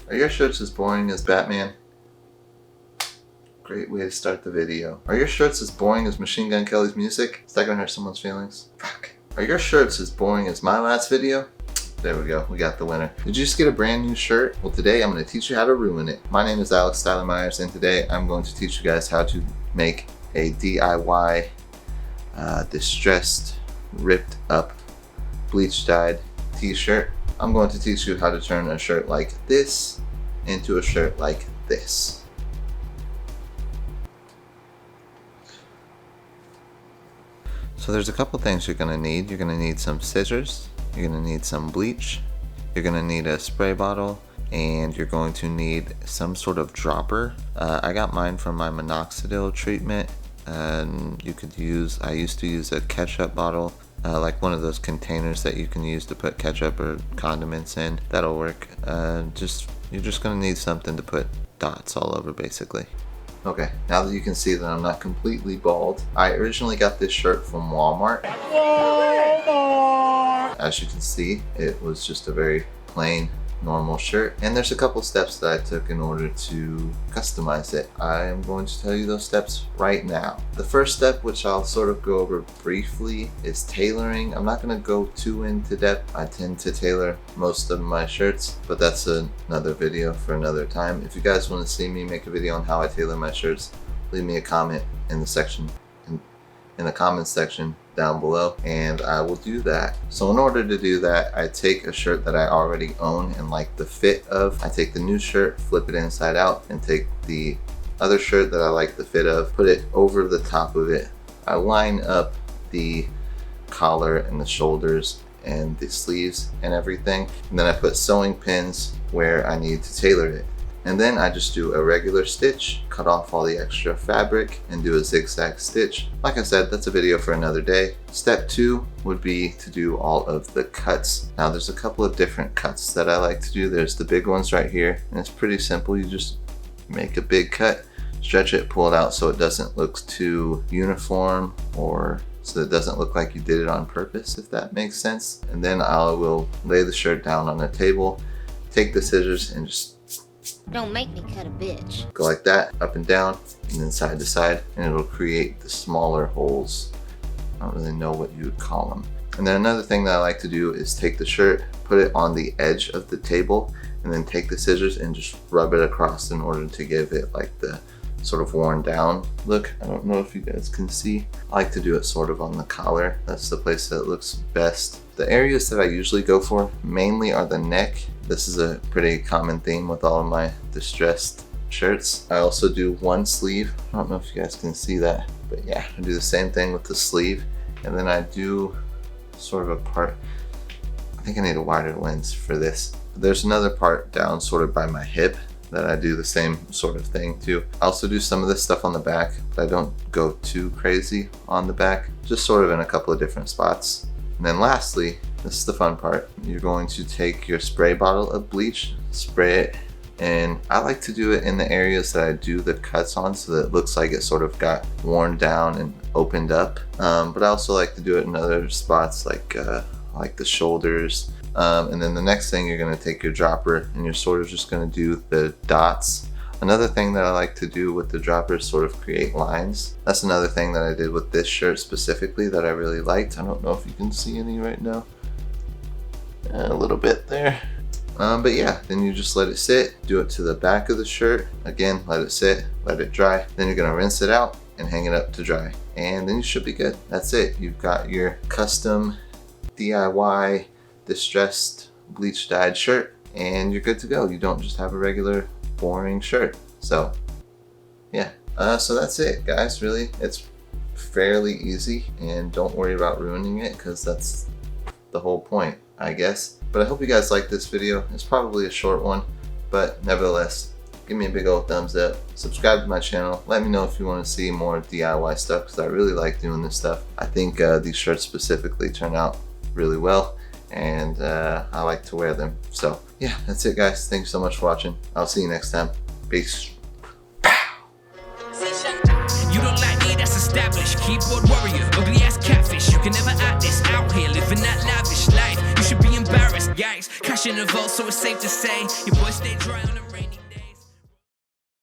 Are your shirts as boring as Batman? Great way to start the video. Are your shirts as boring as Machine Gun Kelly's music? Is that gonna hurt someone's feelings? Fuck. Are your shirts as boring as my last video? There we go, we got the winner. Did you just get a brand new shirt? Well, today I'm gonna teach you how to ruin it. My name is Tyler Meyers, and today I'm going to teach you guys how to make a DIY distressed, ripped up, bleach dyed t-shirt. I'm going to teach you how to turn a shirt like this into a shirt like this. So there's a couple things you're gonna need. You're gonna need some scissors, you're gonna need some bleach, you're gonna need a spray bottle, and you're going to need some sort of dropper. I got mine from my minoxidil treatment, and I used to use a ketchup bottle, like one of those containers that you can use to put ketchup or condiments in. That'll work. You're just gonna need something to put dots all over, basically. Okay, now that you can see that I'm not completely bald, I originally got this shirt from Walmart. As you can see, it was just a very plain, normal shirt, and there's a couple steps that I took in order to customize it. I am going to tell you those steps right now. The first step, which I'll sort of go over briefly, is tailoring. I'm not going to go too into depth. I tend to tailor most of my shirts, but that's another video for another time. If you guys want to see me make a video on how I tailor my shirts, leave me a comment in the comments section down below, and I will do that. So in order to do that, I take a shirt that I already own and like the fit of. I take the new shirt, flip it inside out, and take the other shirt that I like the fit of, put it over the top of it. I line up the collar and the shoulders and the sleeves and everything, and then I put sewing pins where I need to tailor it. And then I just do a regular stitch, cut off all the extra fabric, and do a zigzag stitch. Like I said, that's a video for another day. Step 2 would be to do all of the cuts. Now there's a couple of different cuts that I like to do. There's the big ones right here, and it's pretty simple. You just make a big cut, stretch it, pull it out so it doesn't look too uniform, or so it doesn't look like you did it on purpose, if that makes sense. And then I will lay the shirt down on a table, take the scissors, and just don't make me cut a bitch. Go like that, up and down, and then side to side, and it'll create the smaller holes. I don't really know what you would call them. And then another thing that I like to do is take the shirt, put it on the edge of the table, and then take the scissors and just rub it across in order to give it like the sort of worn down look. I don't know if you guys can see. I like to do it sort of on the collar. That's the place that looks best. The areas that I usually go for mainly are the neck. This is a pretty common theme with all of my distressed shirts. I also do one sleeve. I don't know if you guys can see that, but yeah, I do the same thing with the sleeve. And then I do sort of a part, I think I need a wider lens for this. There's another part down sort of by my hip that I do the same sort of thing too. I also do some of this stuff on the back, but I don't go too crazy on the back, just sort of in a couple of different spots. And then lastly, this is the fun part, you're going to take your spray bottle of bleach, spray it, and I like to do it in the areas that I do the cuts on so that it looks like it sort of got worn down and opened up. But I also like to do it in other spots like the shoulders. And then the next thing, you're going to take your dropper and you're sort of just going to do the dots. Another thing that I like to do with the dropper is sort of create lines. That's another thing that I did with this shirt specifically that I really liked. I don't know if you can see any right now. A little bit there. But yeah, then you just let it sit, do it to the back of the shirt. Again, let it sit, let it dry. Then you're gonna rinse it out and hang it up to dry. And then you should be good. That's it. You've got your custom DIY distressed bleach dyed shirt and you're good to go. You don't just have a regular boring shirt. So yeah, so that's it guys. Really, it's fairly easy, and don't worry about ruining it because that's the whole point, I guess. But I hope you guys like this video. It's probably a short one, but nevertheless, give me a big old thumbs up, subscribe to my channel, let me know if you want to see more DIY stuff because I really like doing this stuff. I think these shirts specifically turn out really well, and I like to wear them. So yeah, that's it guys. Thanks so much for watching. I'll see you next time. Peace. You don't like me, that's established. Keyboard warrior, ugly ass catfish. You can never act this out here, living that lavish life. You should be embarrassed. Yikes, cash in the vault, so it's safe to say your boy stay dry on the